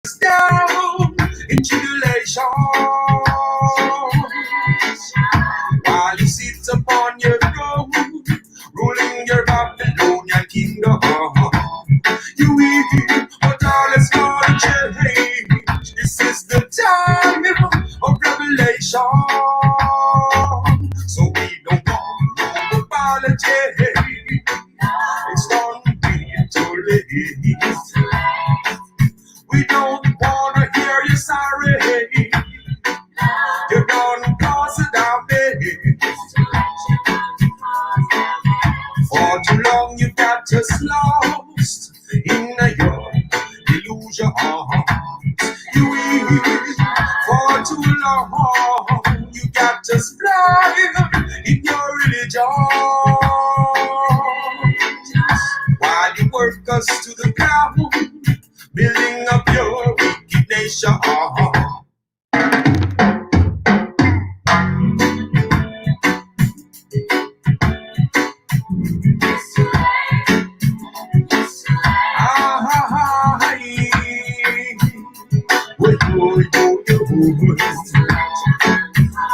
down in tribulation while you sit upon your throne, ruling your Babylonian kingdom. You will, but all is gonna change. This is the time of revelation, so we don't want no apology. It's gonna be too late. We don't wanna hear you sorry. You don't cause a damage. For too long you got us lost in your illusion. You will. For too long you got us blind in your religion. While you work us to the ground, building up your wicked nation.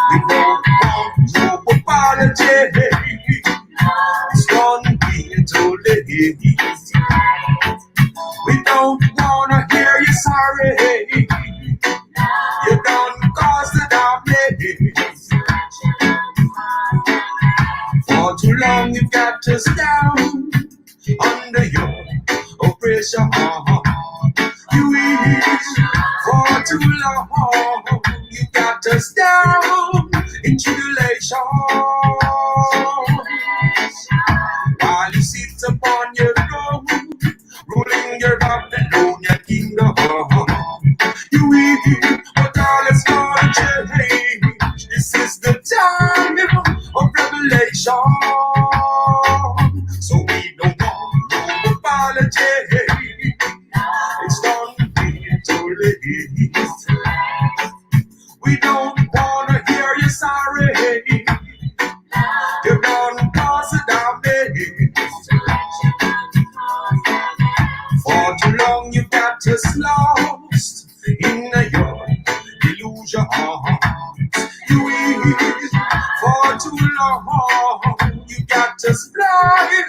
We don't want no apology. It's gonna be too late. We don't wanna hear you sorry. You done caused the damage. For too long you've got us down under your oppression. You will. For too long you got us down in tribulation while you sit upon your throne, ruling your Babylonian kingdom. You will, but all is gonna change. This is the time of revelation, so we don't want no apology. It's gonna be too late. We don't wanna hear you sorry. You don't cause a damage. For too long you got us lost in your illusion. You will. For too long you got us blind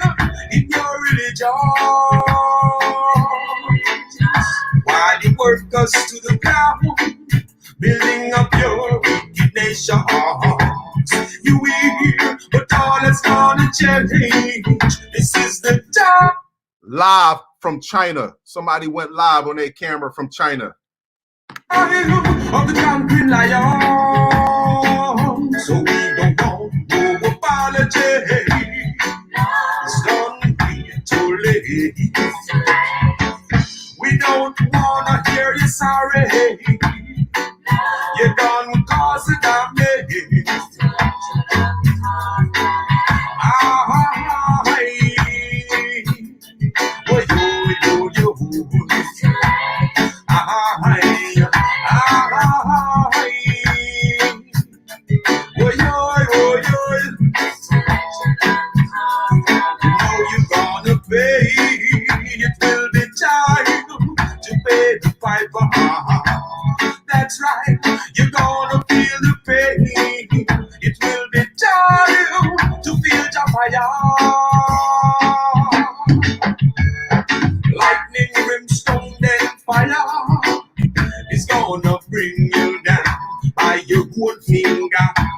in your religion. While you work us to the ground, building up your wicked nation. You will, but all is gonna change. This is the time. Live from China. Somebody went live on their camera from China. Of the conquering lion. So we don't want no apology. It's gonna be too late. We don't wanna hear you sorry. You done cause a damage. It will be time to pay the piper. That's right, you're gonna feel the pain. It will be time to feel the fire. Lightning, brimstone, then fire is gonna bring you down by your good finger,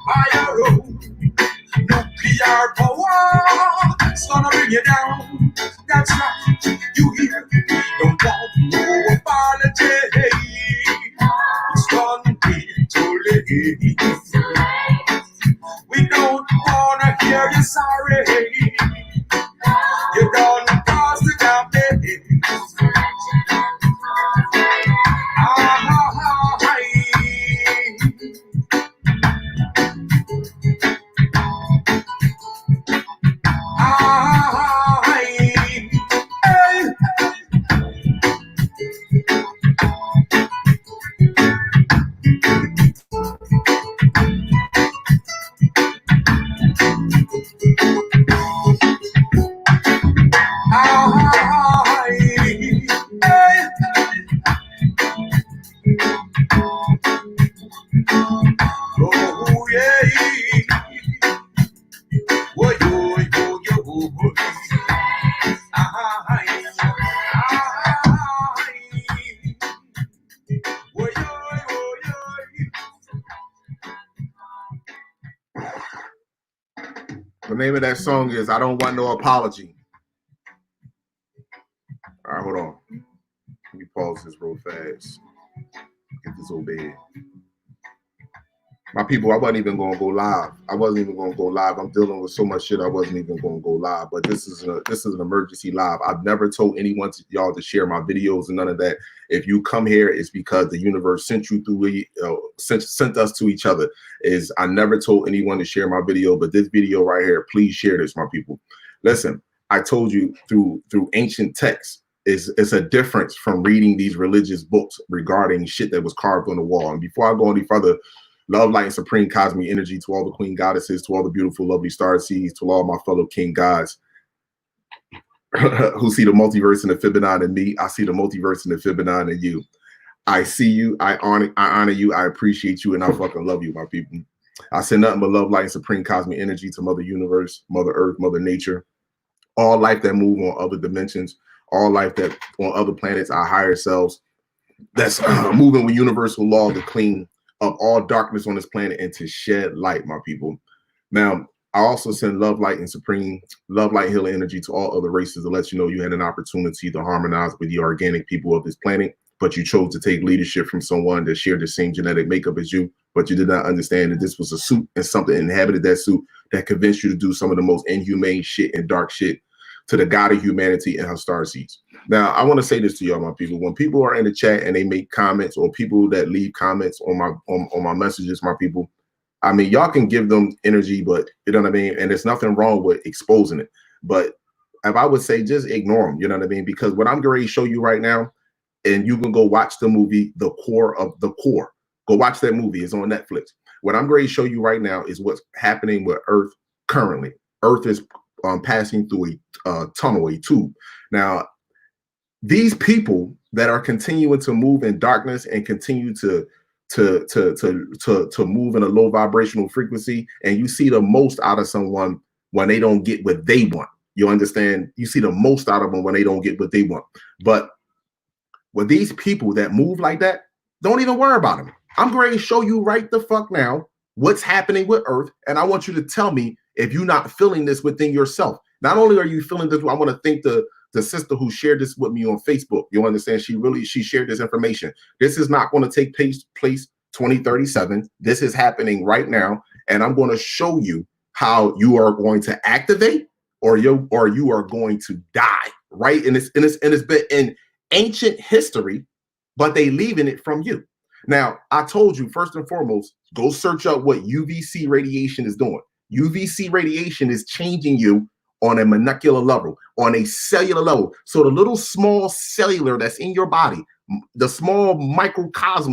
by your own. Nuclear power is gonna bring you down. That's right, you hear me, don't want no apology. It's gonna be too late. We don't wanna hear you sorry. You don't cause the damage. name of that song is I Don't Want No Apology. All right, hold on. Let me pause this real fast. Get this obeyed. My people, I wasn't even going to go live. I'm dealing with so much shit. I wasn't even going to go live. But this is an emergency live. I've never told anyone y'all to share my videos and none of that. If you come here, it's because the universe sent you through, sent us to each other. I never told anyone to share my video, but this video right here, please share this, my people. Listen, I told you through ancient texts. It's a difference from reading these religious books regarding shit that was carved on the wall. And before I go any further, love, light, and supreme cosmic energy to all the queen goddesses, to all the beautiful, lovely star seeds, to all my fellow king gods who see the multiverse in the Fibonacci in me. I see the multiverse in the Fibonacci in you. I see you. I honor you. I appreciate you, and I fucking love you, my people. I send nothing but love, light, and supreme cosmic energy to Mother Universe, Mother Earth, Mother Nature, all life that move on other dimensions, all life that on other planets, our higher selves, that's moving with universal law to clean of all darkness on this planet and to shed light, my people. Now, I also send love, light, and supreme love, light, healing energy to all other races to let you know you had an opportunity to harmonize with the organic people of this planet, but you chose to take leadership from someone that shared the same genetic makeup as you, but you did not understand that this was a suit and something inhabited that suit that convinced you to do some of the most inhumane shit and dark shit to the God of humanity and her star seeds. Now, I want to say this to y'all, my people. When people are in the chat and they make comments, or people that leave comments on my messages, my people, I mean, y'all can give them energy, but you know what I mean? And there's nothing wrong with exposing it. But if I would say, just ignore them, you know what I mean? Because what I'm going to show you right now, and you can go watch the movie, The Core of the Core. Go watch that movie. It's on Netflix. What I'm going to show you right now is what's happening with Earth currently. Earth is passing through a tunnel, a tube. Now, these people that are continuing to move in darkness and continue to move in a low vibrational frequency, and you see the most out of someone when they don't get what they want. You understand? You see the most out of them when they don't get what they want. But with these people that move like that, don't even worry about them. I'm going to show you right the fuck now what's happening with Earth, and I want you to tell me if you're not feeling this within yourself. Not only are you feeling this, I want to thank the sister who shared this with me on Facebook. You understand? She shared this information. This is not going to take place 2037. This is happening right now, and I'm going to show you how you are going to activate, or you are going to die. Right? And it's been in ancient history, but they leaving it from you. Now, I told you first and foremost, go search up what UVC radiation is doing. UVC radiation is changing you on a molecular level, on a cellular level. So the little small cellular that's in your body, the small microcosm,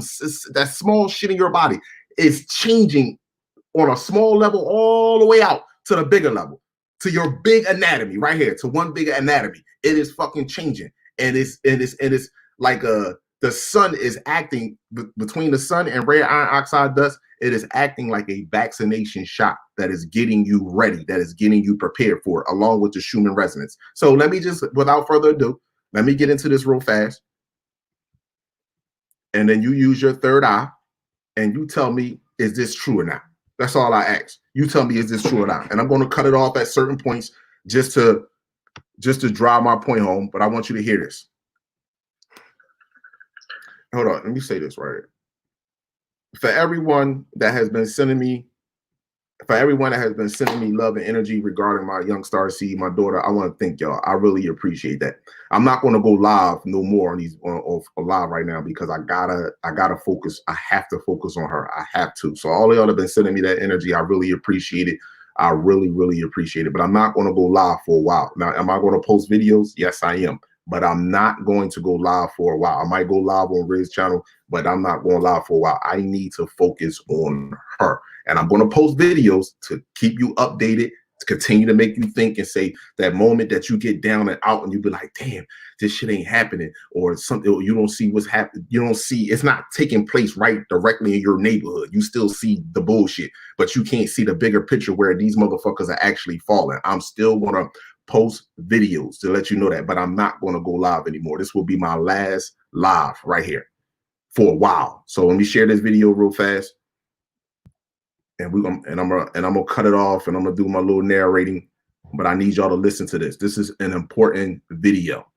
that small shit in your body is changing on a small level all the way out to the bigger level, to your big anatomy right here, to one bigger anatomy. It is fucking changing. And it's like the sun is acting between the sun and rare iron oxide dust. It is acting like a vaccination shot that is getting you ready, that is getting you prepared for it, along with the Schumann resonance. So let me just, without further ado, let me get into this real fast. And then you use your third eye and you tell me, is this true or not? That's all I ask. You tell me, is this true or not? And I'm going to cut it off at certain points just to drive my point home, but I want you to hear this. Hold on, let me say this right here. For everyone that has been sending me love and energy regarding my young star seed, my daughter, I want to thank y'all. I really appreciate that. I'm not going to go live no more on these live right now because I gotta focus. I have to focus on her. I have to. So all of y'all have been sending me that energy. I really appreciate it. I really, really appreciate it. But I'm not going to go live for a while. Now, am I going to post videos? Yes, I am. But I'm not going to go live for a while. I might go live on Riz's channel, but I'm not going live for a while. I need to focus on her. And I'm going to post videos to keep you updated, to continue to make you think and say that moment that you get down and out and you be like, damn, this shit ain't happening, or something, or you don't see what's happening. You don't see, it's not taking place right directly in your neighborhood. You still see the bullshit, but you can't see the bigger picture where these motherfuckers are actually falling. I'm still going to post videos to let you know that, but I'm not going to go live anymore. This will be my last live right here for a while. So let me share this video real fast. and I'm gonna cut it off, and I'm gonna do my little narrating. But I need y'all to listen to this. This is an important video,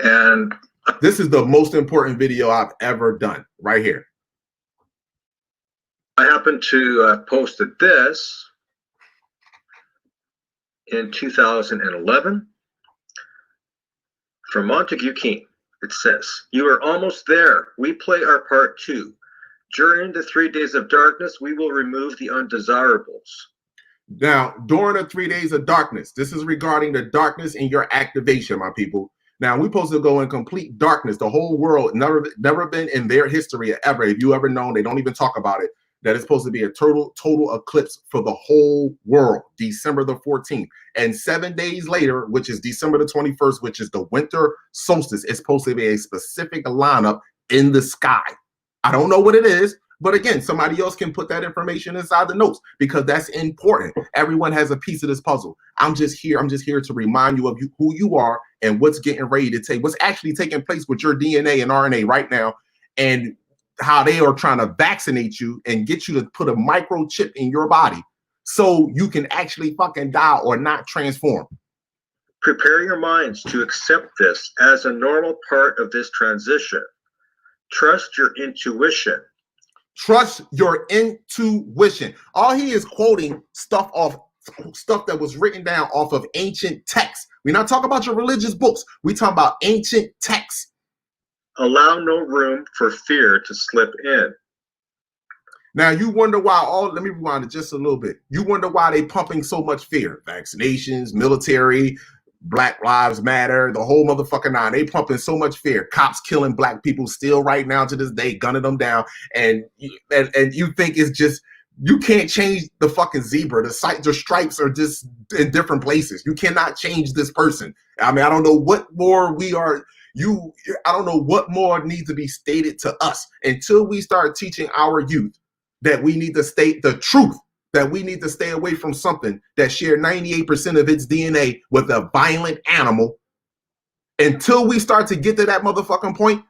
and this is the most important video I've ever done right here. I happened to posted this in 2011 from Montague King. It says, "You are almost there. We play our part too. During the 3 days of darkness, we will remove the undesirables." Now, during the 3 days of darkness, this is regarding the darkness in your activation, my people. Now, we're supposed to go in complete darkness. The whole world, never been in their history ever. If you ever known, they don't even talk about it, that it's supposed to be a total eclipse for the whole world, December the 14th. And 7 days later, which is December the 21st, which is the winter solstice, it's supposed to be a specific lineup in the sky. I don't know what it is, but again, somebody else can put that information inside the notes because that's important. Everyone has a piece of this puzzle. I'm just here to remind you of who you are and what's getting ready to take, what's actually taking place with your DNA and RNA right now, and how they are trying to vaccinate you and get you to put a microchip in your body so you can actually fucking die or not transform. Prepare your minds to accept this as a normal part of this transition. Trust your intuition. Trust your intuition. All he is quoting stuff that was written down off of ancient texts. We're not talking about your religious books. We talking about ancient texts. Allow no room for fear to slip in. Now you wonder why let me rewind it just a little bit. You wonder why they pumping so much fear. Vaccinations, military, Black Lives Matter, the whole motherfucking nine. They pumping so much fear. Cops killing black people still right now to this day, gunning them down. And you think it's just, you can't change the fucking zebra. The stripes are just in different places. You cannot change this person. I mean, I don't know what more I don't know what more needs to be stated to us until we start teaching our youth that we need to state the truth, that we need to stay away from something that share 98% of its DNA with a violent animal. Until we start to get to that motherfucking point,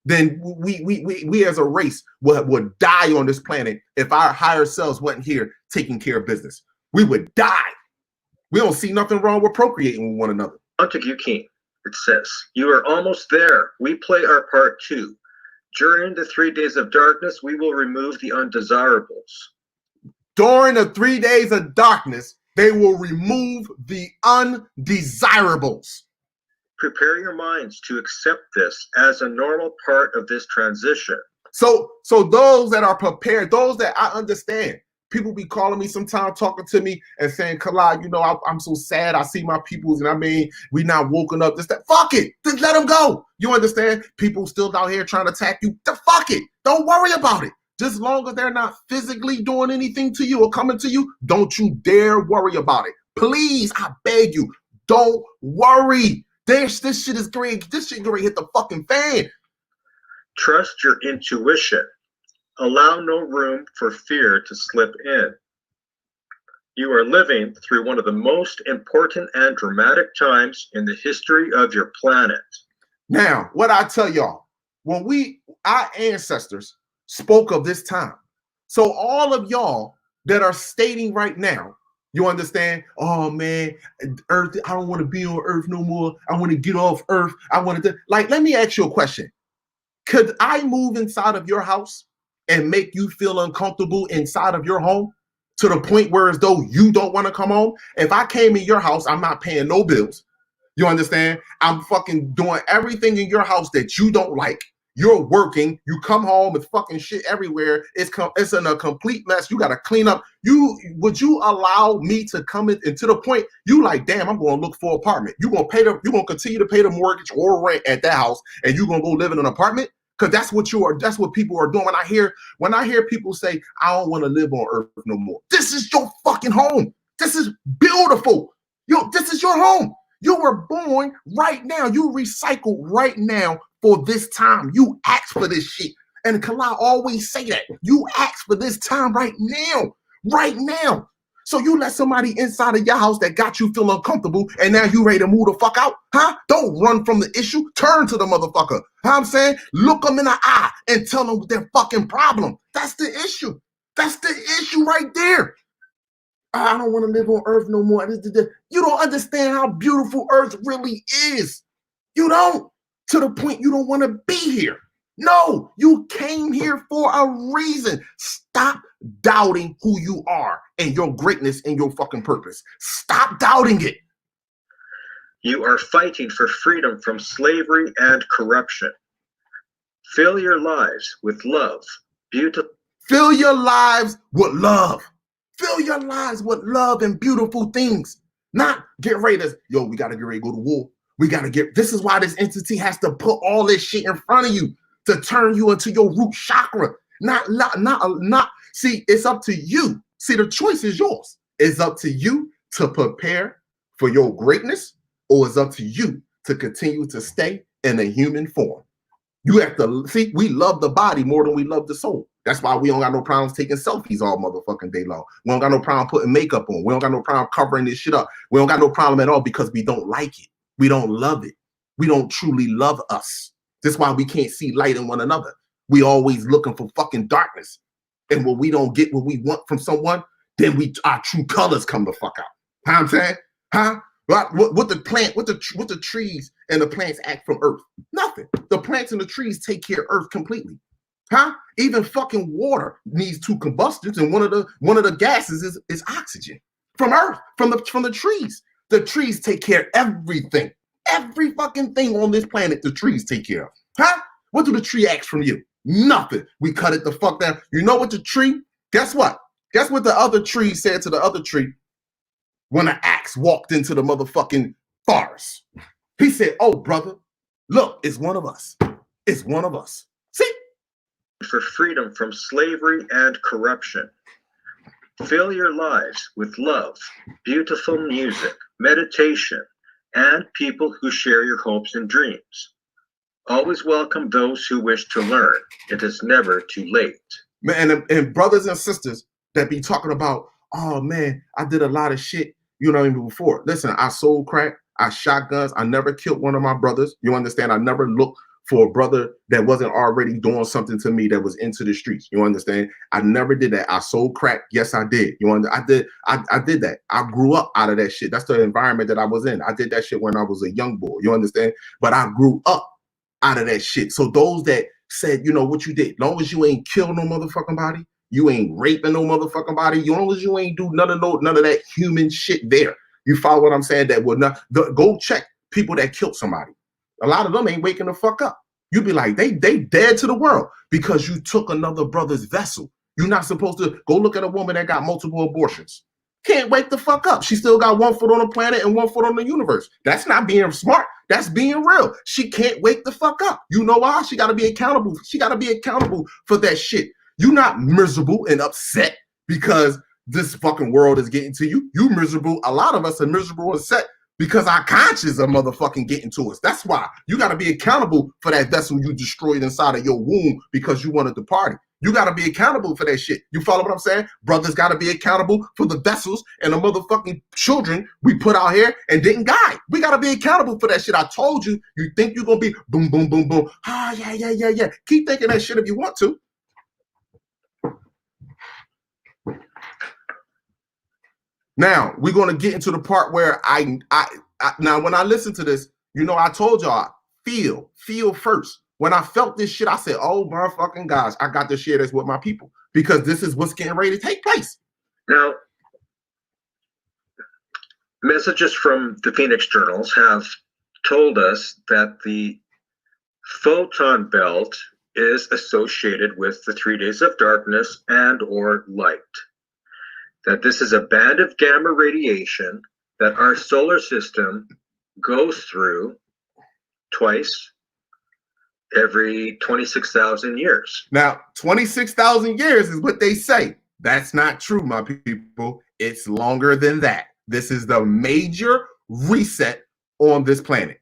then we as a race would die on this planet if our higher selves wasn't here taking care of business. We would die. We don't see nothing wrong with procreating with one another. Montague King, it says, "You are almost there. We play our part too. During the 3 days of darkness, we will remove the undesirables." During the 3 days of darkness, they will remove the undesirables. Prepare your minds to accept this as a normal part of this transition. So those that are prepared, those that I understand, people be calling me sometimes, talking to me and saying, "Kalai, you know, I'm so sad. I see my peoples, and I mean, we not woken up. This, that. Fuck it. Just let them go. You understand? People still down here trying to attack you. Fuck it. Don't worry about it. Just as long as they're not physically doing anything to you or coming to you, don't you dare worry about it. Please, I beg you, don't worry. This shit is great. This shit gonna hit the fucking fan." Trust your intuition. Allow no room for fear to slip in. You are living through one of the most important and dramatic times in the history of your planet. Now, what I tell y'all, when our ancestors spoke of this time. So all of y'all that are stating right now, you understand, "Oh man, Earth, I don't want to be on Earth no more. I want to get off Earth. I want to," like, let me ask you a question. Could I move inside of your house and make you feel uncomfortable inside of your home to the point where as though you don't want to come home? If I came in your house, I'm not paying no bills. You understand? I'm fucking doing everything in your house that you don't like. You're working. You come home with fucking shit everywhere. It's in a complete mess. You got to clean up. Would you allow me to come in and to the point you like, damn, I'm going to look for an apartment. You're going to continue to pay the mortgage or rent at that house, and you're going to go live in an apartment? Because that's what people are doing. When I hear people say, I don't want to live on Earth no more. This is your fucking home. This is beautiful. This is your home. You were born right now. You recycled right now for this time. You asked for this shit. And Kalai always say that. You asked for this time right now. Right now. So you let somebody inside of your house that got you feeling uncomfortable, and now you ready to move the fuck out? Huh? Don't run from the issue. Turn to the motherfucker. How I'm saying? Look them in the eye and tell them their fucking problem. That's the issue. That's the issue right there. I don't want to live on Earth no more. You don't understand how beautiful Earth really is. You don't. To the point you don't want to be here. No, you came here for a reason. Stop doubting who you are and your greatness and your fucking purpose. Stop doubting it. You are fighting for freedom from slavery and corruption. Fill your lives with love, beautiful. Fill your lives with love. Fill your lives with love and beautiful things. Not get ready to, yo, we got to get ready to go to war. We got to get, this is why this entity has to put all this shit in front of you to turn you into your root chakra. Not, see, it's up to you. See, the choice is yours. It's up to you to prepare for your greatness, or it's up to you to continue to stay in a human form. You have to, see, we love the body more than we love the soul. That's why we don't got no problems taking selfies all motherfucking day long. We don't got no problem putting makeup on. We don't got no problem covering this shit up. We don't got no problem at all because we don't like it. We don't love it. We don't truly love us. That's why we can't see light in one another. We always looking for fucking darkness. And when we don't get what we want from someone, then our true colors come the fuck out. Huh, I'm saying? Huh? What the trees and the plants act from Earth? Nothing. The plants and the trees take care of Earth completely. Huh? Even fucking water needs two combustions, and one of the gases is oxygen from Earth, from the trees. The trees take care of everything. Every fucking thing on this planet, the trees take care of. Huh? What do the tree ask from you? Nothing. We cut it the fuck down. You know what the tree? Guess what? Guess what the other tree said to the other tree when an axe walked into the motherfucking forest? He said, oh, brother, look, it's one of us. It's one of us. See? For freedom from slavery and corruption. Fill your lives with love, beautiful music, meditation, and people who share your hopes and dreams. Always welcome those who wish to learn. It is never too late. Man, and brothers and sisters that be talking about, oh man, I did a lot of shit, you know what I mean, before. Listen, I sold crack, I shot guns, I never killed one of my brothers. You understand? I never looked for a brother that wasn't already doing something to me that was into the streets. You understand? I never did that. I sold crack. Yes, I did. I did that. I grew up out of that shit. That's the environment that I was in. I did that shit when I was a young boy. You understand? But I grew up out of that shit. So those that said, you know what you did, long as you ain't kill no motherfucking body, you ain't raping no motherfucking body, long as you ain't do none of that human shit there. You follow what I'm saying? That would not go check people that killed somebody. A lot of them ain't waking the fuck up. You be like, they dead to the world because you took another brother's vessel. You're not supposed to go look at a woman that got multiple abortions. Can't wake the fuck up. She still got 1 foot on the planet and 1 foot on the universe. That's not being smart. That's being real. She can't wake the fuck up. You know why? She got to be accountable. She got to be accountable for that shit. You're not miserable and upset because this fucking world is getting to you. You miserable. A lot of us are miserable and upset because our conscience are motherfucking getting to us. That's why you got to be accountable for that vessel you destroyed inside of your womb because you wanted to party. You got to be accountable for that shit. You follow what I'm saying? Brothers got to be accountable for the vessels and the motherfucking children we put out here and didn't guide. We got to be accountable for that shit. I told you, you think you're going to be boom, boom, boom, boom. Ah, yeah. Keep thinking that shit if you want to. Now, we're going to get into the part where I now, when I listen to this, you know, I told y'all, feel first. When I felt this shit, I said, oh my fucking gosh, I got to share this with my people because this is what's getting ready to take place. Now, messages from the Phoenix Journals have told us that the photon belt is associated with the 3 days of darkness and or light. That this is a band of gamma radiation that our solar system goes through twice every 26,000 years. Now, 26,000 years is what they say. That's not true, my people. It's longer than that. This is the major reset on this planet.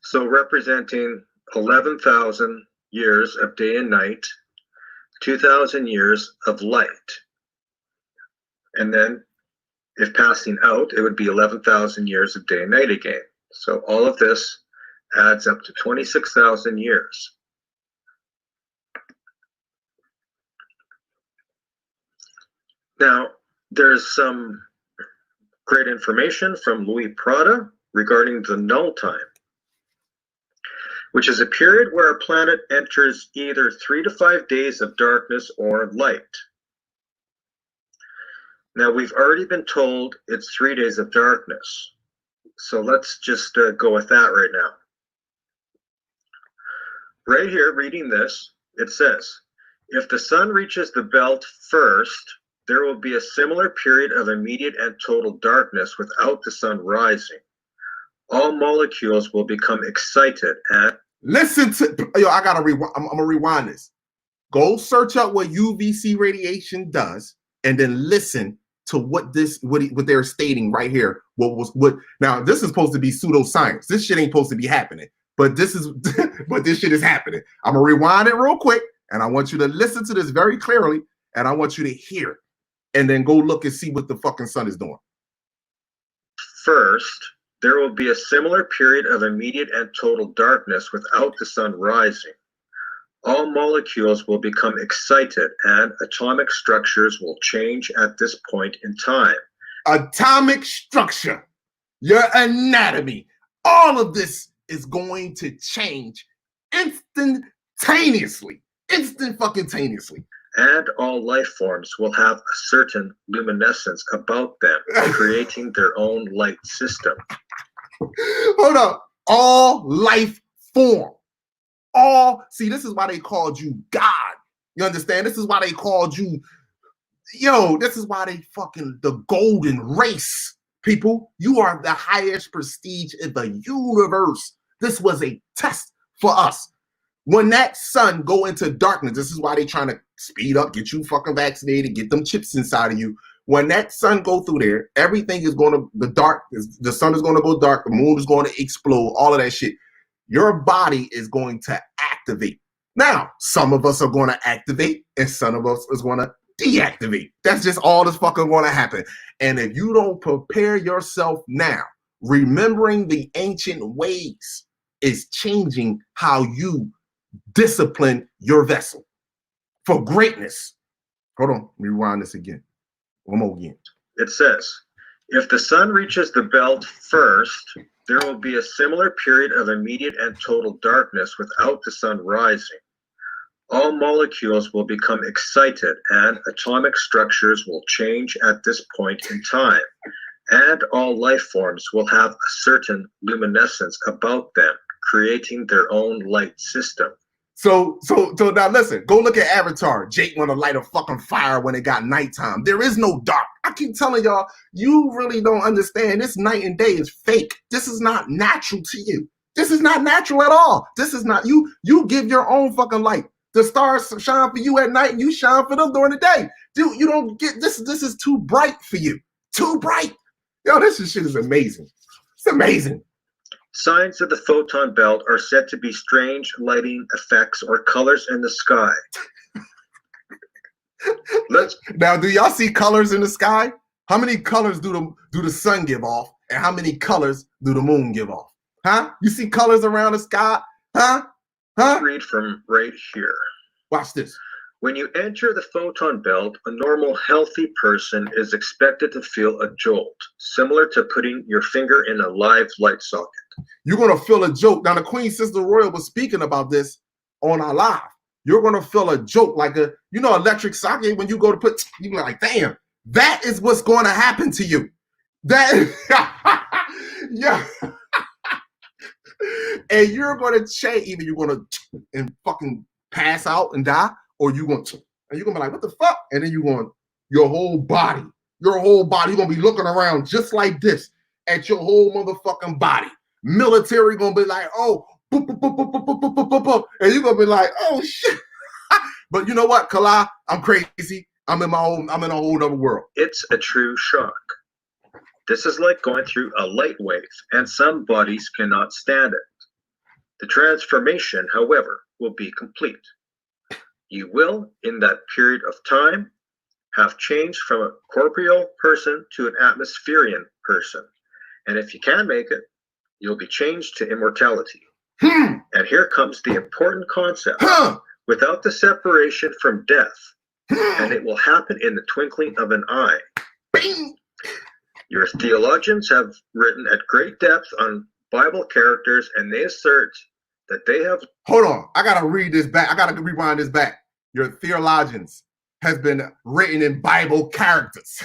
So representing 11,000 years of day and night, 2,000 years of light. And then if passing out, it would be 11,000 years of day and night again. So all of this adds up to 26,000 years. Now, there's some great information from Louis Prada regarding the null time, which is a period where a planet enters either 3 to 5 days of darkness or light. Now, we've already been told it's 3 days of darkness. So let's just go with that right now. Right here, reading this, it says, if the sun reaches the belt first, there will be a similar period of immediate and total darkness without the sun rising. All molecules will become excited and... Listen to, yo, I gotta rewind. I'm gonna rewind this. Go search out what UVC radiation does, and then listen to what they're stating right here. What now? This is supposed to be pseudoscience. This shit ain't supposed to be happening, but this shit is happening. I'm gonna rewind it real quick, and I want you to listen to this very clearly, and I want you to hear it, and then go look and see what the fucking sun is doing. First, there will be a similar period of immediate and total darkness without the sun rising. All molecules will become excited and atomic structures will change at this point in time. Atomic structure, your anatomy, all of this is going to change instantaneously. Instant-fucking-taneously. And all life forms will have a certain luminescence about them, creating their own light system. Hold up. All life form. See, this is why they called you God. You understand? This is why they called you, this is why they fucking the golden race. People, you are the highest prestige in the universe. This was a test for us. When that sun go into darkness, this is why they trying to speed up, get you fucking vaccinated, get them chips inside of you. When that sun go through there, everything is going to, the sun is going to go dark, the moon is going to explode, all of that shit. Your body is going to activate. Now, some of us are going to activate and some of us is going to deactivate. That's just all that's fucking going to happen. And if you don't prepare yourself now, remembering the ancient ways is changing how you discipline your vessel for greatness. Hold on, rewind this again. One more again. It says, if the sun reaches the belt first, there will be a similar period of immediate and total darkness without the sun rising. All molecules will become excited and atomic structures will change at this point in time. And all life forms will have a certain luminescence about them, creating their own light system. So now listen, go look at Avatar. Jake want to light a fucking fire when it got nighttime. There is no dark. I keep telling y'all, you really don't understand. This night and day is fake. This is not natural to you. This is not natural at all. This is not you. You give your own fucking light. The stars shine for you at night and you shine for them during the day. Dude, you don't get this. This is too bright for you. Too bright. Yo, this shit is amazing. It's amazing. Signs of the photon belt are said to be strange lighting effects or colors in the sky. Now, do y'all see colors in the sky? How many colors do the sun give off? And how many colors do the moon give off? Huh? You see colors around the sky? Huh? Read from right here. Watch this. When you enter the photon belt, a normal, healthy person is expected to feel a jolt, similar to putting your finger in a live light socket. You're going to feel a jolt. Now, the Queen Sister Royal was speaking about this on our live. You're going to feel a jolt like electric socket when you go to put, you're like, damn, that is what's going to happen to you. Yeah. And you're going to change. Either you're going to and fucking pass out and die, or you're going to be like, what the fuck? And then your whole body, you're going to be looking around just like this at your whole motherfucking body. Military going to be like, oh, boop, boop, boop, boop, boop, boop, boop, boop, boop. And you're going to be like, oh shit. But you know what, Kala? I'm crazy. I'm in a whole other world. It's a true shock. This is like going through a light wave, and some bodies cannot stand it. The transformation, however, will be complete. You will, in that period of time, have changed from a corporeal person to an atmospherian person. And if you can make it, you'll be changed to immortality. And here comes the important concept. Without the separation from death, and it will happen in the twinkling of an eye. Bing. Your theologians have written at great depth on Bible characters, and they assert that they have... Hold on. I got to read this back. I got to rewind this back. Your theologians has been written in Bible characters.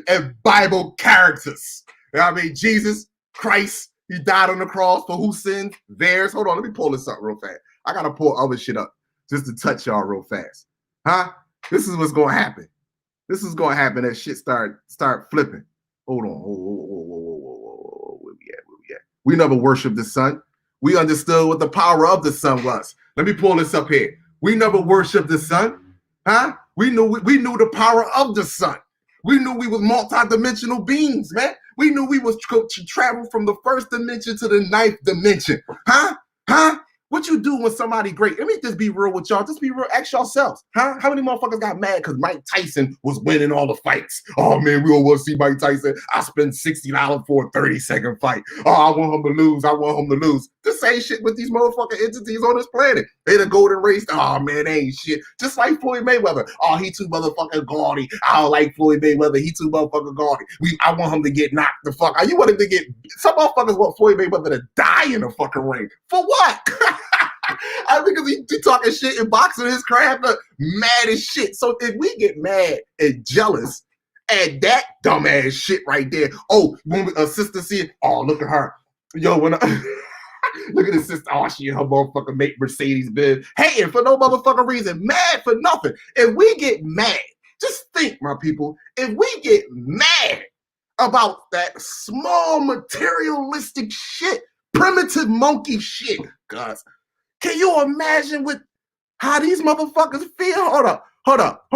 And Bible characters. You know what I mean? Jesus Christ, he died on the cross for who sinned? Theirs. Hold on. Let me pull this up real fast. I got to pull other shit up just to touch y'all real fast. Huh? This is what's going to happen. This is going to happen as shit start flipping. Hold on. Whoa. Where we at? We never worshiped the sun. We understood what the power of the sun was. Let me pull this up here. We never worshiped the sun. Huh? We knew the power of the sun. We knew we was multi-dimensional beings, man. We knew we was to travel from the first dimension to the ninth dimension. Huh? What you do when somebody great? Let me just be real with y'all. Just be real. Ask yourselves. Huh? How many motherfuckers got mad because Mike Tyson was winning all the fights? Oh, man, we don't want to see Mike Tyson. I spend $60 for a 30-second fight. Oh, I want him to lose. The same shit with these motherfucking entities on this planet. They the golden race. Oh, man, they ain't shit. Just like Floyd Mayweather. Oh, he too motherfucking gaudy. I don't like Floyd Mayweather. He too motherfucking gaudy. I want him to get knocked the fuck out. You want him to get... Some motherfuckers want Floyd Mayweather to die in the fucking ring. For what? Because he talking shit and boxing his craft up, mad as shit. So if we get mad and jealous at that dumbass shit right there, oh, when a sister see it, oh, look at her. Yo, when look at the sister, oh, she and her motherfucker make Mercedes Benz, hating for no motherfucking reason, mad for nothing. If we get mad, just think, my people, if we get mad about that small materialistic shit, primitive monkey shit, guys. Can you imagine how these motherfuckers feel? Hold up.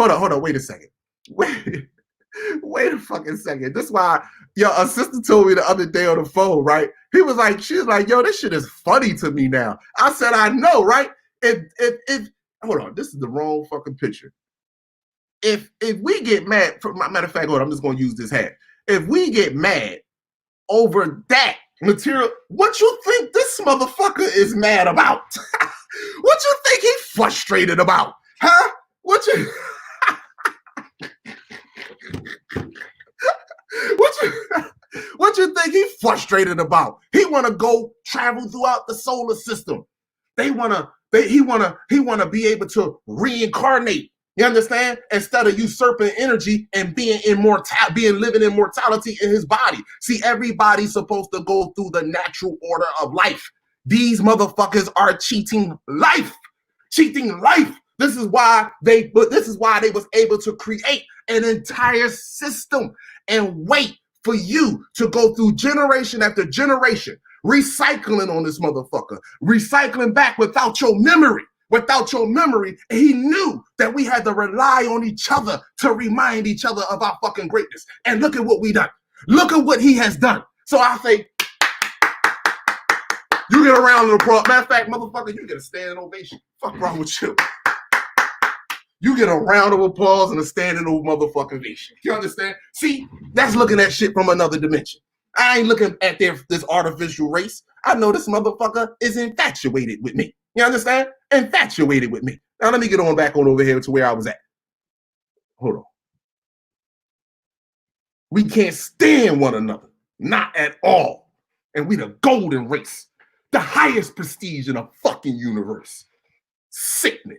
Wait a second. Wait a fucking second. This is why a sister told me the other day on the phone, right? She was like, yo, this shit is funny to me now. I said, I know, right? If hold on, this is the wrong fucking picture. If we get mad, matter of fact, hold on, I'm just gonna use this hat. If we get mad over that material, what you think this motherfucker is mad about? What you think he's frustrated about? Huh? What you think he's frustrated about? He want to go travel throughout the solar system. He want to be able to reincarnate. You understand? Instead of usurping energy and living in mortality in his body. See, everybody's supposed to go through the natural order of life. These motherfuckers are cheating life. This is why they was able to create an entire system and wait for you to go through generation after generation, recycling on this motherfucker, recycling back without your memory. He knew that we had to rely on each other to remind each other of our fucking greatness. And look at what we done. Look at what he has done. So I say, you get a round of applause. Matter of fact, motherfucker, you get a standing ovation. Fuck wrong with you? You get a round of applause and a standing motherfucking ovation. You understand? See, that's looking at shit from another dimension. I ain't looking at this artificial race. I know this motherfucker is infatuated with me. You understand? Infatuated with me. Now let me get on back on over here to where I was at. Hold on. We can't stand one another. Not at all. And we the golden race. The highest prestige in the fucking universe. Sickening.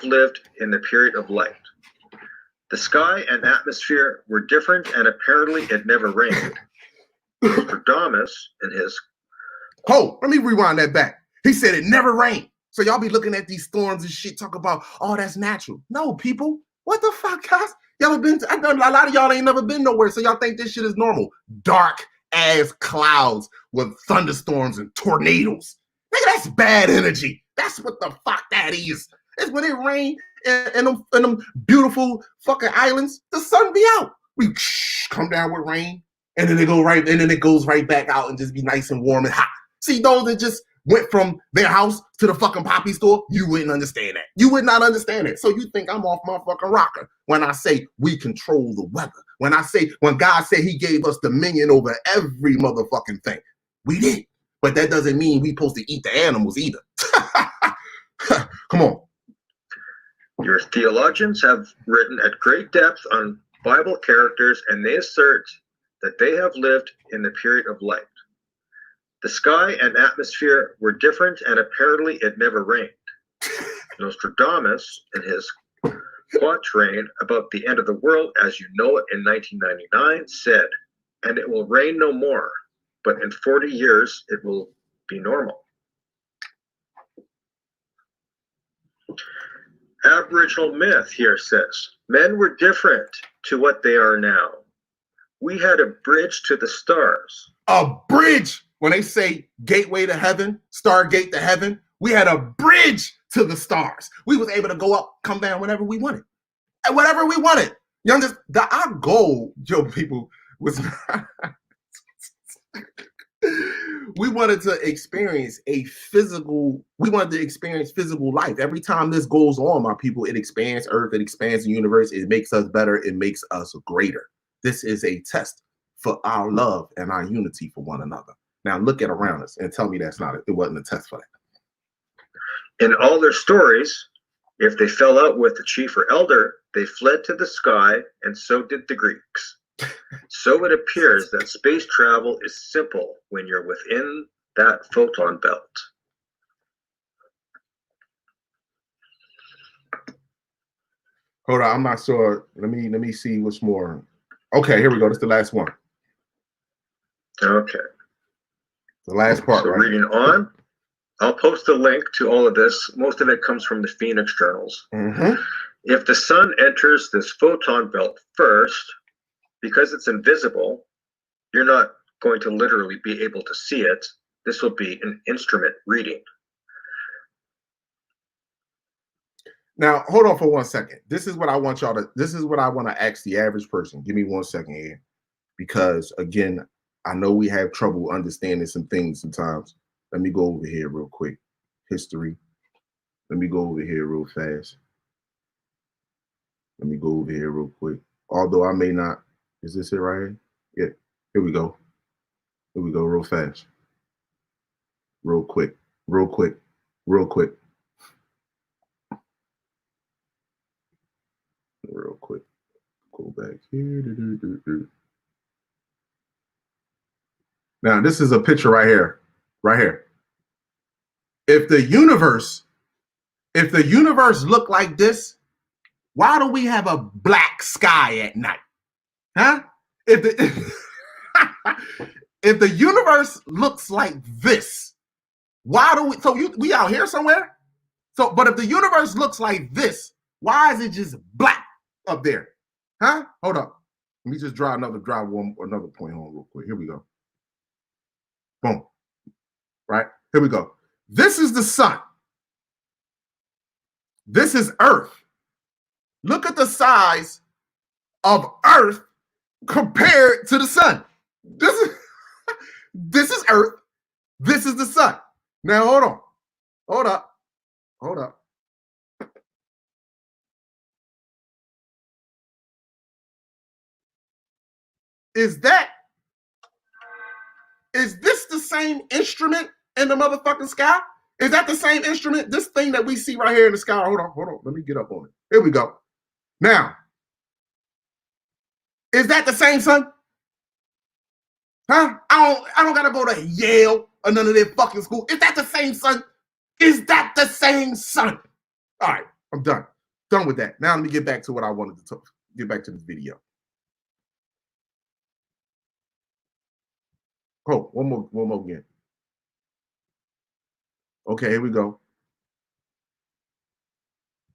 Lived in the period of light. The sky and atmosphere were different, and apparently it never rained. Nostradamus in his... Oh, let me rewind that back. He said it never rained. So y'all be looking at these storms and shit, talk about, oh, that's natural. No, people. What the fuck, guys? Y'all have been a lot of y'all ain't never been nowhere, so y'all think this shit is normal. Dark ass clouds with thunderstorms and tornadoes. Nigga, that's bad energy. That's what the fuck that is. It's when it rain in them beautiful fucking islands, the sun be out. We come down with rain, and then it goes right back out and just be nice and warm and hot. See, those that just went from their house to the fucking poppy store, you wouldn't understand that. You would not understand it. So you think I'm off my fucking rocker when I say we control the weather. When God said he gave us dominion over every motherfucking thing. We did. But that doesn't mean we supposed to eat the animals either. Come on. Your theologians have written at great depth on Bible characters, and they assert that they have lived in the period of light. The sky and atmosphere were different, and apparently it never rained. Nostradamus, in his quatrain about the end of the world as you know it in 1999, said, "And it will rain no more, but in 40 years it will be normal." Aboriginal myth here says, men were different to what they are now. We had a bridge to the stars. A bridge. When they say gateway to heaven, stargate to heaven, we had a bridge to the stars. We was able to go up, come down whenever we wanted. And whatever we wanted. You understand? Our goal, yo, people, was we wanted to experience physical life. Every time this goes on, my people, it expands Earth, it expands the universe, it makes us better, it makes us greater. This is a test for our love and our unity for one another. Now look at around us and tell me it wasn't a test for that. In all their stories, if they fell out with the chief or elder, they fled to the sky, and so did the Greeks. So it appears that space travel is simple when you're within that photon belt. Hold on, I'm not sure. Let me see what's more. Okay, here we go. This is the last one. Okay. The last part. So right reading on, I'll post a link to all of this. Most of it comes from the Phoenix Journals. Mm-hmm. If the sun enters this photon belt first, because it's invisible, you're not going to literally be able to see it. This will be an instrument reading. Now, hold on for 1 second. This is what I want to ask the average person. Give me 1 second here. Because, again, I know we have trouble understanding some things sometimes. Let me go over here real quick. History. Let me go over here real fast. Let me go over here real quick. Although I may not. Is this it right here? Yeah. Here we go. Here we go real fast. Real quick. Real quick. Real quick. Real quick. Go back here. Now, this is a picture right here. Right here. If the universe looked like this, why do we have a black sky at night? Huh? If the universe looks like this, why do we out here somewhere? So, but if the universe looks like this, why is it just black up there? Huh? Hold up. Let me just drive another point home real quick. Here we go. Boom. Right? Here we go. This is the sun. This is Earth. Look at the size of Earth compared to the sun. This is Earth. This is the sun. Now, hold on. Hold up. Hold up. Is this the same instrument in the motherfucking sky? Is that the same instrument? This thing that we see right here in the sky. Hold on. Let me get up on it. Here we go. Now, is that the same sun? Huh? I don't gotta go to Yale or none of their fucking school. Is that the same sun? Is that the same sun? All right, I'm done. Done with that. Now let me get back to what I wanted to talk. Get back to this video. Oh, one more again. Okay, here we go.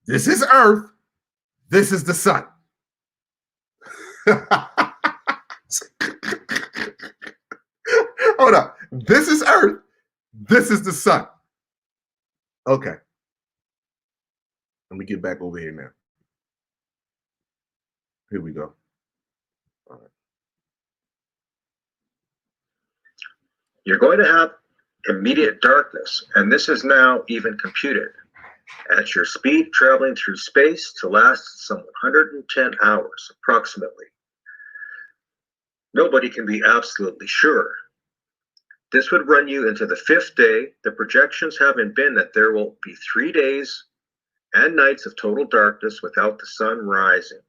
This is Earth. This is the sun. Hold up. This is Earth. This is the sun. Okay. Let me get back over here now. Here we go. All right. You're going to have immediate darkness, and this is now even computed at your speed traveling through space to last some 110 hours approximately. Nobody can be absolutely sure. This would run you into the 5th day. The projections haven't been that there will be 3 days and nights of total darkness without the sun rising.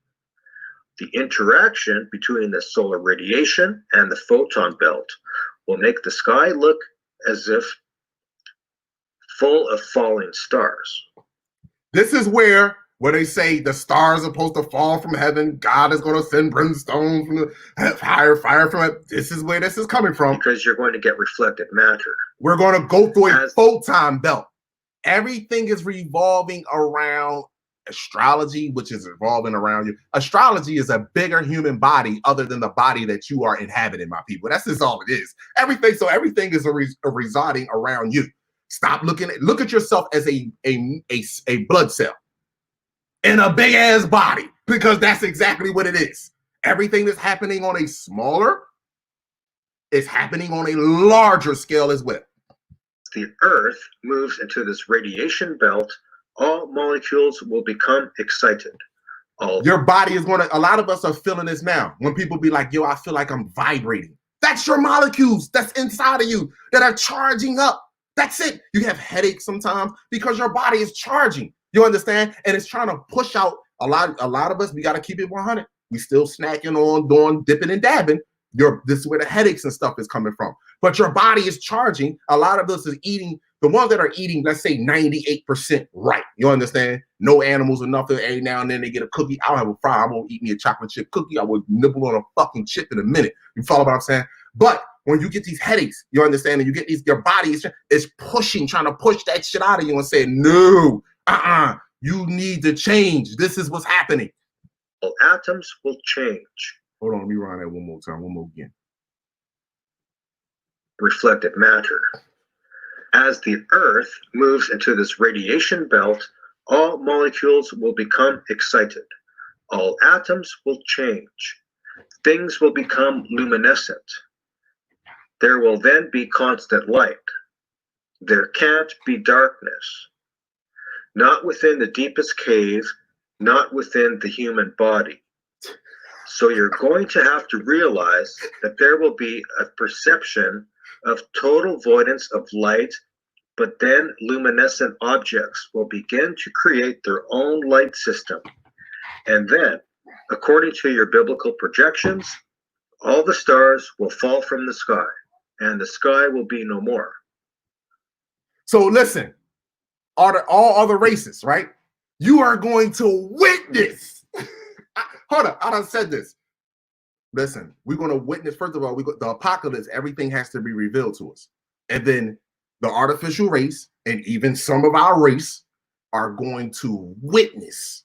The interaction between the solar radiation and the photon belt will make the sky look as if full of falling stars. This is where they say the stars are supposed to fall from heaven. God is going to send brimstone from the fire from it. This is where this is coming from. Because you're going to get reflected matter. We're going to go through a photon belt. Everything is revolving around astrology, which is revolving around you. Astrology is a bigger human body other than the body that you are inhabiting, my people. That's just all it is. Everything is residing around you. Stop look at yourself as a blood cell in a big ass body, because that's exactly what it is. Everything that's happening on a smaller is happening on a larger scale as well. The Earth moves into this radiation belt, all molecules will become excited. Your body is going to, a lot of us are feeling this now. When people be like, yo, I feel like I'm vibrating. That's your molecules that's inside of you that are charging up. That's it. You have headaches sometimes because your body is charging. You understand? And it's trying to push out a lot of us. We got to keep it 100. We still snacking on, doing, dipping and dabbing. This is where the headaches and stuff is coming from. But your body is charging. A lot of us is eating, the ones that are eating, let's say 98% right. You understand? No animals or nothing. Every now and then they get a cookie. I don't have a fry. I won't eat me a chocolate chip cookie. I would nibble on a fucking chip in a minute. You follow what I'm saying? But when you get these headaches, you understand, and you get these, your body is pushing, trying to push that shit out of you and say, no, you need to change. This is what's happening. All atoms will change. Hold on, let me run that one more time, one more again. Reflected matter. As the Earth moves into this radiation belt, all molecules will become excited. All atoms will change. Things will become luminescent. There will then be constant light. There can't be darkness. Not within the deepest cave, not within the human body. So you're going to have to realize that there will be a perception of total avoidance of light, but then luminescent objects will begin to create their own light system. And then, according to your biblical projections, all the stars will fall from the sky, and the sky will be no more. So listen, all other races, right? You are going to witness. Hold on, I done said this. Listen, we're going to witness, first of all, the apocalypse, everything has to be revealed to us. And then the artificial race and even some of our race are going to witness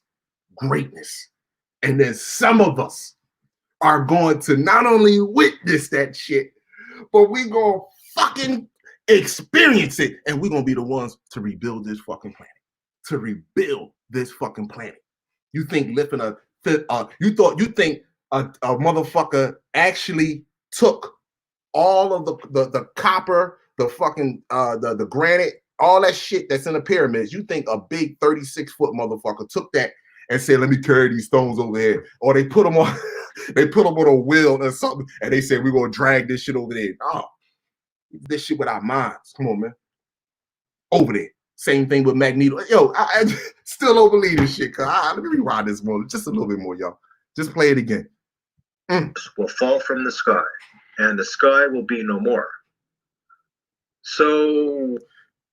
greatness. And then some of us are going to not only witness that shit, but we're going to fucking experience it. And we're going to be the ones to rebuild this fucking planet. To rebuild this fucking planet. You think lifting you think a motherfucker actually took all of the copper, the fucking the granite, all that shit that's in the pyramids. You think a big 36-foot motherfucker took that and said, let me carry these stones over there, or they put them on a wheel or something, and they said we're gonna drag this shit over there. Oh, this shit with our minds. Come on, man. Over there. Same thing with Magneto. Yo, I still don't believe this shit. Let me rewind this one just a little bit more, y'all. Just play it again. Will fall from the sky, and the sky will be no more. So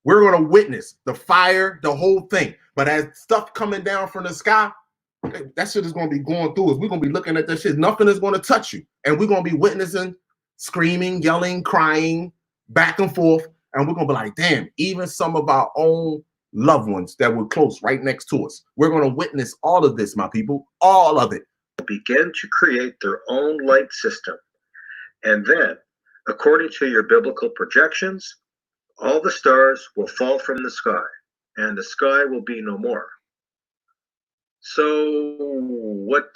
we're going to witness the fire, the whole thing. But as stuff coming down from the sky, that shit is going to be going through us. We're going to be looking at that shit. Nothing is going to touch you. And we're going to be witnessing, screaming, yelling, crying, back and forth. And we're going to be like, damn, even some of our own loved ones that were close right next to us. We're going to witness all of this, my people, all of it. Begin to create their own light system. And then, according to your biblical projections, all the stars will fall from the sky, and the sky will be no more. So what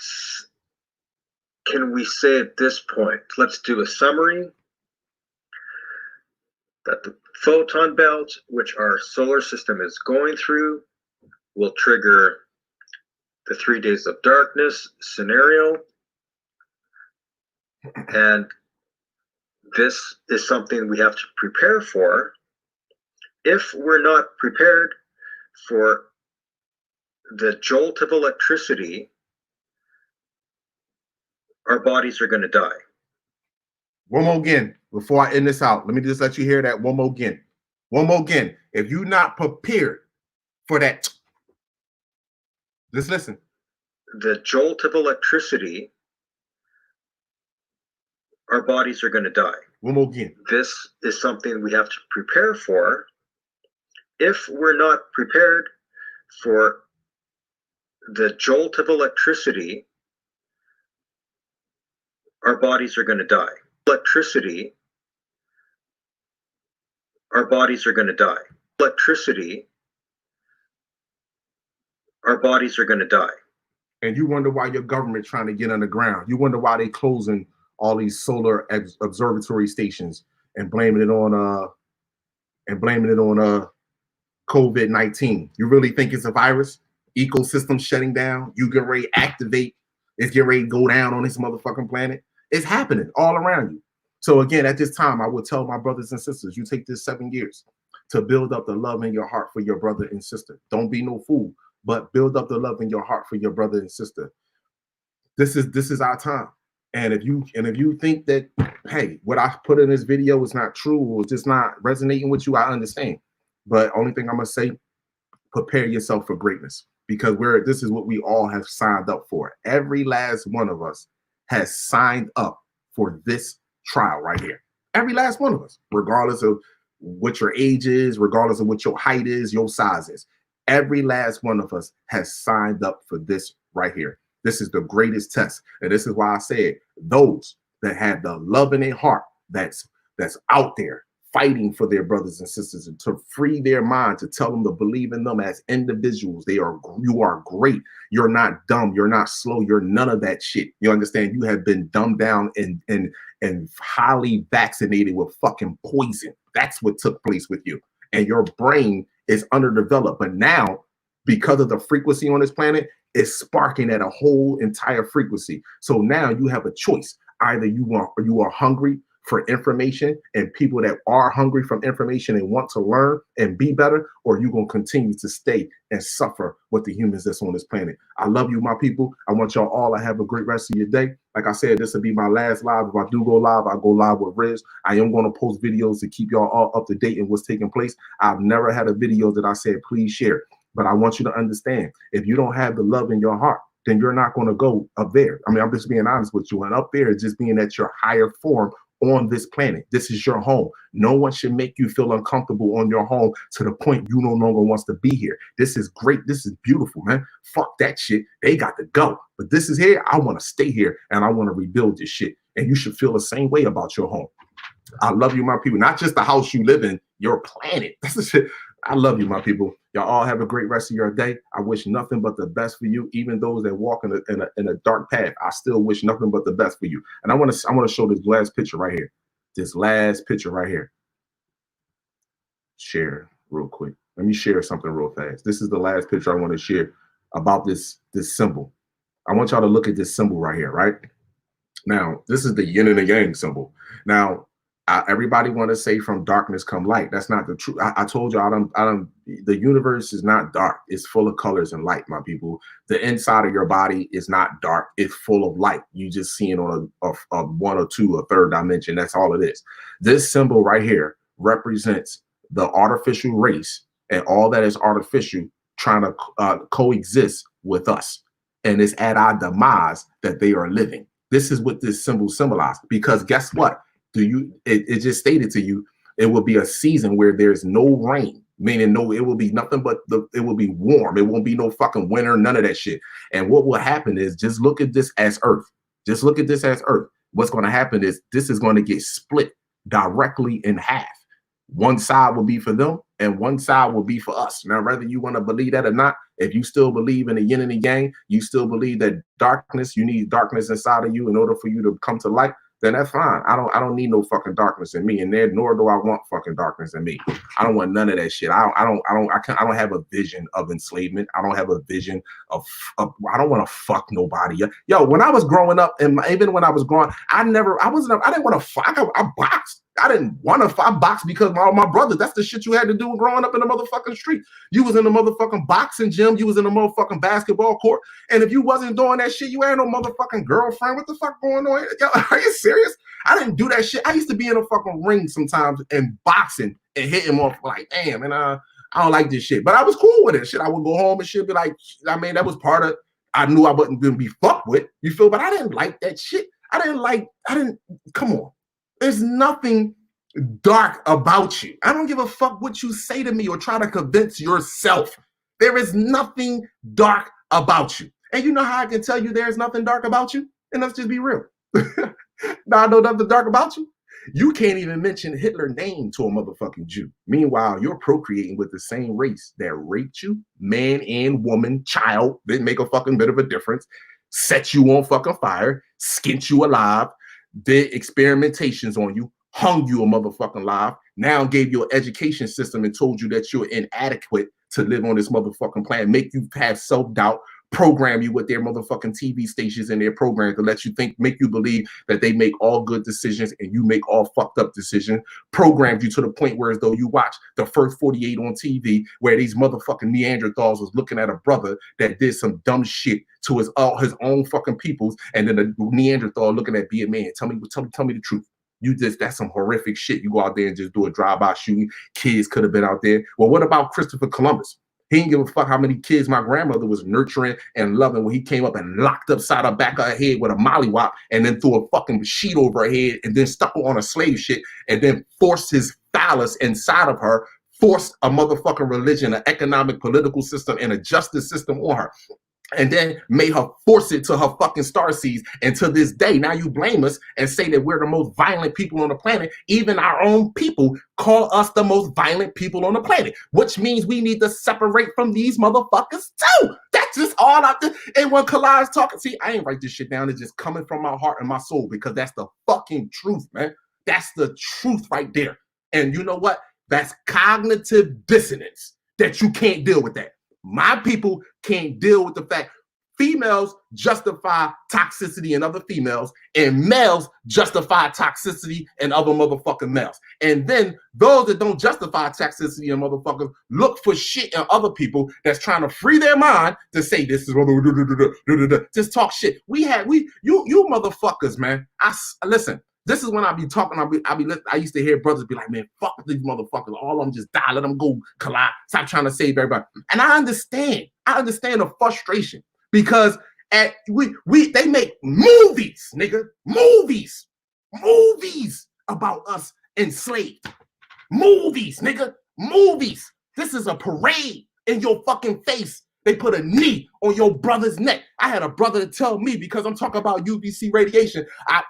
can we say at this point? Let's do a summary. That the photon belt, which our solar system is going through, will trigger the 3 days of darkness scenario. And this is something we have to prepare for. If we're not prepared for the jolt of electricity, our bodies are going to die. One more again before I end this out. Let me just let you hear that one more again. One more again. If you're not prepared for that, just listen. The jolt of electricity, our bodies are going to die. One more again. This is something we have to prepare for. If we're not prepared for the jolt of electricity, our bodies are going to die. Electricity, our bodies are going to die. Electricity, our bodies are going to die. And you wonder why your government trying to get underground. You wonder why they closing all these solar observatory stations and blaming it on COVID-19. You really think it's a virus? Ecosystem shutting down. You get ready to activate. It's getting ready to go down on this motherfucking planet. It's happening all around you. So again, at this time, I would tell my brothers and sisters, you take this 7 years to build up the love in your heart for your brother and sister. Don't be no fool, but build up the love in your heart for your brother and sister. This is our time. And if you think that, hey, what I put in this video is not true or just not resonating with you, I understand. But only thing I'm gonna say, prepare yourself for greatness, because this is what we all have signed up for. Every last one of us has signed up for this trial right here. Every last one of us, regardless of what your age is, regardless of what your height is, your size is. Every last one of us has signed up for this right here. This is the greatest test. And this is why I said those that have the love in their heart that's out there fighting for their brothers and sisters and to free their mind, to tell them to believe in them as individuals. You are great. You're not dumb. You're not slow. You're none of that shit. You understand? You have been dumbed down and highly vaccinated with fucking poison. That's what took place with you. And your brain is underdeveloped. But now, because of the frequency on this planet, it's sparking at a whole entire frequency. So now you have a choice. Either you are hungry for information and people that are hungry from information and want to learn and be better, or you're going to continue to stay and suffer with the humans that's on this planet. I love you, my people. I want y'all all to have a great rest of your day. Like I said, this will be my last live. If I do go live, I go live with Riz. I am going to post videos to keep y'all all up to date in what's taking place. I've never had a video that I said, please share. But I want you to understand, if you don't have the love in your heart, then you're not going to go up there. I mean, I'm just being honest with you. And up there is just being at your higher form on this planet. This is your home. No one should make you feel uncomfortable on your home to the point you no longer wants to be here. This is great. This is beautiful, man. Fuck that shit. They got to go. But this is here. I want to stay here and I want to rebuild this shit. And you should feel the same way about your home. I love you, my people. Not just the house you live in, your planet. That's the shit. I love you, my people. Y'all all have a great rest of your day. I wish nothing but the best for you. Even those that walk in a dark path, I still wish nothing but the best for you. And I want to show this last picture right here. This last picture right here. Share real quick. Let me share something real fast. This is the last picture I want to share about this symbol. I want y'all to look at this symbol right here, right? Now, this is the yin and the yang symbol. Now, everybody want to say from darkness come light. That's not the truth. I told you, the universe is not dark. It's full of colors and light, my people. The inside of your body is not dark. It's full of light. You just see it on a one or two or third dimension. That's all it is. This symbol right here represents the artificial race and all that is artificial trying to coexist with us. And it's at our demise that they are living. This is what this symbol symbolizes. Because guess what? It just stated to you, it will be a season where there's no rain, meaning it will be nothing but it will be warm. It won't be no fucking winter, none of that shit. And what will happen is, just look at this as Earth. Just look at this as Earth. What's going to happen is this is going to get split directly in half. One side will be for them and one side will be for us. Now, whether you want to believe that or not, if you still believe in the yin and the yang, you still believe that darkness, you need darkness inside of you in order for you to come to light, then that's fine. I don't need no fucking darkness in me, and nor do I want fucking darkness in me. I don't want none of that shit. I don't have a vision of enslavement. I don't have a vision of I don't want to fuck nobody. Yo, when I was growing up, and even when I was growing, I didn't want to fuck. I boxed. I didn't want to fight box because my brother, that's the shit you had to do growing up in the motherfucking street. You was in the motherfucking boxing gym. You was in the motherfucking basketball court. And if you wasn't doing that shit, you had no motherfucking girlfriend. What the fuck going on? Yo, are you serious? I didn't do that shit. I used to be in a fucking ring sometimes and boxing and hit him off like, damn, and I don't like this shit. But I was cool with it. Shit, I would go home and shit, be like, I mean, that was part of, I knew I wasn't going to be fucked with, you feel? But I didn't like that shit. Come on. There's nothing dark about you. I don't give a fuck what you say to me or try to convince yourself. There is nothing dark about you. And you know how I can tell you there's nothing dark about you? And let's just be real. Now I know nothing dark about you. You can't even mention Hitler's name to a motherfucking Jew. Meanwhile, you're procreating with the same race that raped you, man and woman, child, didn't make a fucking bit of a difference, set you on fucking fire, skint you alive, did experimentations on you, hung you a motherfucking live, now gave you an education system and told you that you're inadequate to live on this motherfucking planet, make you have self-doubt, program you with their motherfucking TV stations and their programs to let you think, make you believe that they make all good decisions and you make all fucked up decisions, programmed you to the point where as though you watch the first 48 on TV where these motherfucking Neanderthals was looking at a brother that did some dumb shit to his own fucking peoples, and then a Neanderthal looking at be a man. Tell me the truth. That's some horrific shit. You go out there and just do a drive-by shooting. Kids could have been out there. Well, what about Christopher Columbus? He didn't give a fuck how many kids my grandmother was nurturing and loving when he came up and locked upside her back of her head with a mollywop and then threw a fucking sheet over her head and then stuck her on a slave shit and then forced his phallus inside of her, forced a motherfucking religion, an economic, political system, and a justice system on her. And then made her force it to her fucking starseeds. And to this day, now you blame us and say that we're the most violent people on the planet. Even our own people call us the most violent people on the planet, which means we need to separate from these motherfuckers too. That's just all I do. And when Kalai's talking, see, I ain't write this shit down. It's just coming from my heart and my soul because that's the fucking truth, man. That's the truth right there. And you know what? That's cognitive dissonance that you can't deal with that. My people can't deal with the fact females justify toxicity in other females and males justify toxicity in other motherfucking males. And then those that don't justify toxicity in motherfuckers look for shit in other people that's trying to free their mind to say this is just talk shit. You motherfuckers, man. Listen. This is when I be talking. I used to hear brothers be like, man, fuck these motherfuckers. All of them just die. Let them go, Kalai. Stop trying to save everybody. And I understand. I understand the frustration because they make movies, nigga. Movies about us enslaved. Movies, nigga. Movies. This is a parade in your fucking face. They put a knee on your brother's neck. I had a brother to tell me because I'm talking about UVC radiation.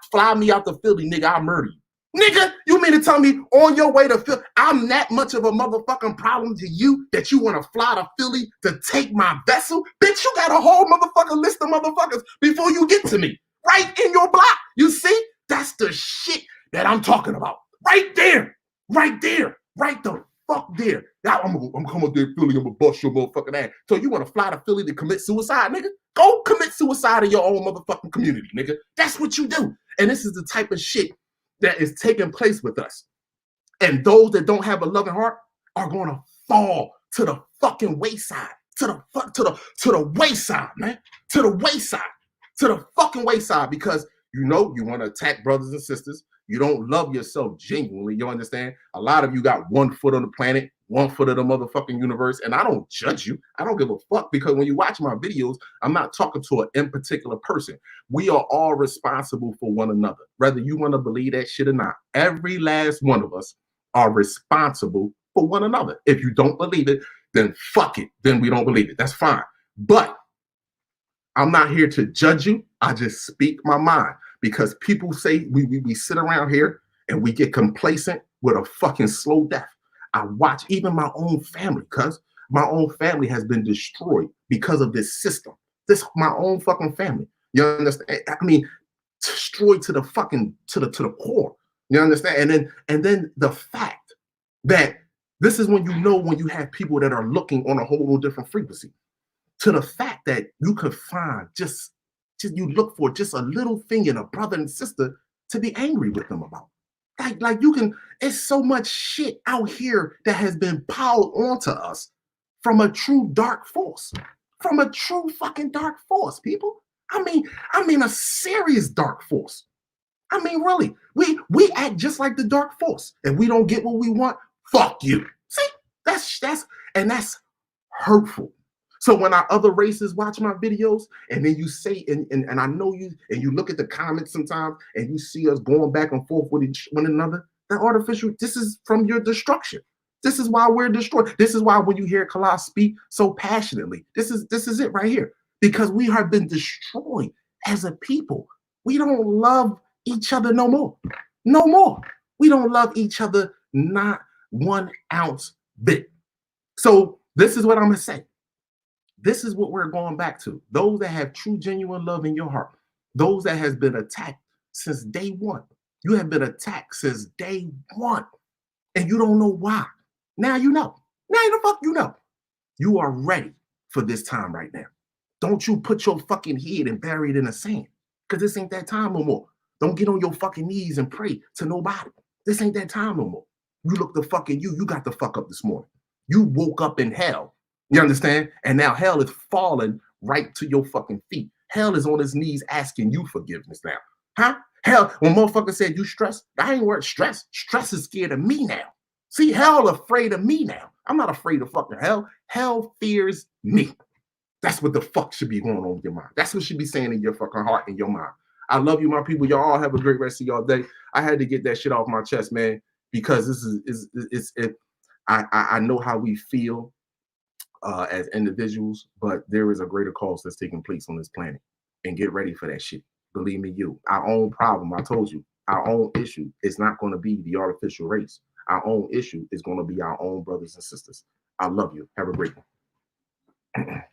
Fly me out to Philly, nigga, I'll murder you. Nigga, you mean to tell me on your way to Philly, I'm that much of a motherfucking problem to you that you want to fly to Philly to take my vessel? Bitch, you got a whole motherfucking list of motherfuckers before you get to me. Right in your block. You see? That's the shit that I'm talking about. Right there. Right there. Right the fuck there. Now I'm coming up there, Philly, I'm gonna bust your motherfucking ass. So you want to fly to Philly to commit suicide, nigga? Go commit suicide in your own motherfucking community, nigga. That's what you do. And this is the type of shit that is taking place with us. And those that don't have a loving heart are gonna fall to the fucking wayside. To the wayside, man. To the wayside. To the fucking wayside because you know you want to attack brothers and sisters. You don't love yourself genuinely. You understand? A lot of you got 1 foot on the planet, 1 foot of the motherfucking universe. And I don't judge you. I don't give a fuck because when you watch my videos, I'm not talking to an in particular person. We are all responsible for one another, whether you want to believe that shit or not. Every last one of us are responsible for one another. If you don't believe it, then fuck it. Then we don't believe it. That's fine. But I'm not here to judge you. I just speak my mind. Because people say we sit around here and we get complacent with a fucking slow death. I watch even my own family, cuz my own family has been destroyed because of this system. My own fucking family. You understand? I mean, destroyed to the fucking to the core. You understand? And then the fact that this is when you know when you have people that are looking on a whole different frequency. To the fact that you could find just you look for just a little thing in a brother and sister to be angry with them about. Like you can, it's so much shit out here that has been piled onto us from a true dark force. From a true fucking dark force, people. I mean a serious dark force. I mean, really, we act just like the dark force. If we don't get what we want, fuck you. See, that's hurtful. So when our other races watch my videos, and then you say, and I know you, and you look at the comments sometimes, and you see us going back and forth with one another, that artificial, this is from your destruction. This is why we're destroyed. This is why when you hear Kala speak so passionately, this is it right here. Because we have been destroyed as a people. We don't love each other no more. No more. We don't love each other, not 1 ounce bit. So this is what I'm gonna say. This is what we're going back to. Those that have true, genuine love in your heart. Those that has been attacked since day one. You have been attacked since day one. And you don't know why. Now you know. Now the fuck you know. You are ready for this time right now. Don't you put your fucking head and bury it in the sand. Because this ain't that time no more. Don't get on your fucking knees and pray to nobody. This ain't that time no more. You look the fucking you got the fuck up this morning. You woke up in hell. You understand? And now hell is falling right to your fucking feet. Hell is on his knees asking you forgiveness now. Huh? Hell, when motherfucker said you stressed, I ain't worried. Stress is scared of me now. See, hell afraid of me now. I'm not afraid of fucking hell. Hell fears me. That's what the fuck should be going on with your mind. That's what should be saying in your fucking heart and your mind. I love you, my people. Y'all all have a great rest of y'all day. I had to get that shit off my chest, man, because this is I know how we feel as individuals, but there is a greater cause that's taking place on this planet. And get ready for that shit. Believe me, our own problem, I told you, our own issue is not going to be the artificial race. Our own issue is going to be our own brothers and sisters. I love you. Have a great one.